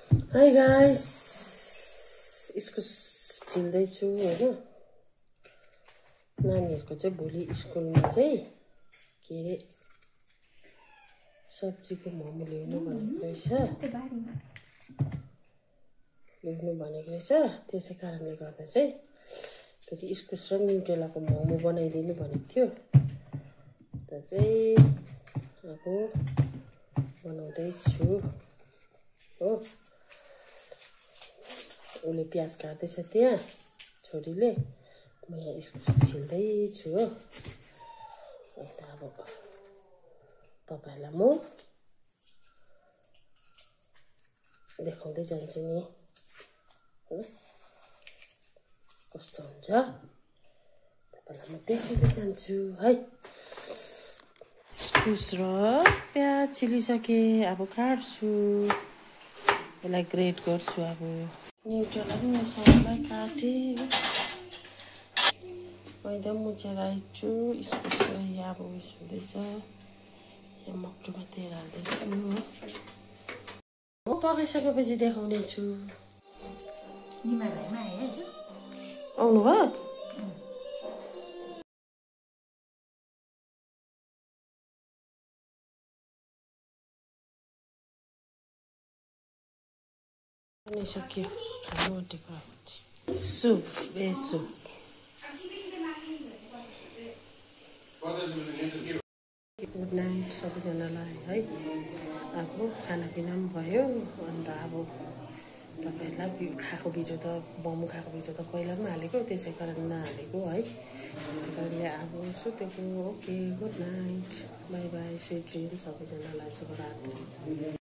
Hi guys, इस्कुस छिल्दैछु हैन। नानीहरुको चाहिँ भोलि स्कुलमा चाहिँ के रे सब्जीको मोमो ल्याउनु भनेको रहेछ। त्यसै कारणले गर्दा चाहिँ फेरि इस्कुस र न्युटेलाको मोमो बनाइदिनु भनेको थियो। त चाहिँ अब बनाउँदै छु हो। उसले प्याज काट्दैछ त्यहाँ छोरीले, म यहाँ इस्कुस छिल्दै छु हो। अन्त अब तपाईहरुलाई म देखाउँदै जान्छु नि कस्तो हुन्छ। तपाईहरुलाई म देखाउँदै जान्छु है। इस्कुस र प्याज छिलिसके, अब काट्छु, यसलाई ग्रेट गर्छु। अब न्युट्रेला पनि मसालालाई काटे मैदा मुछेर आइछु। इस्कुस यहाँ अब उस हुँदैछ, यहाँ मक्टुमा तेल हाल्दैछु हो। पकाइसकेपछि देखाउने छु। आउनु भयो? सक्यो खानु आँटेको soup, veg soup. Good night सबैजनालाई है। अब खानापिना पनि भयो। अन्त अब तपाईहरुलाई खाएको भिडियो त मोमो खाएको भिडियो त पहिला पनि हालेको, त्यसै कारण नहालेको है। त्यसै कारणले अब सुतेको। Okay good night, by by, sweet dream सबैजनालाई, शुभरात्री।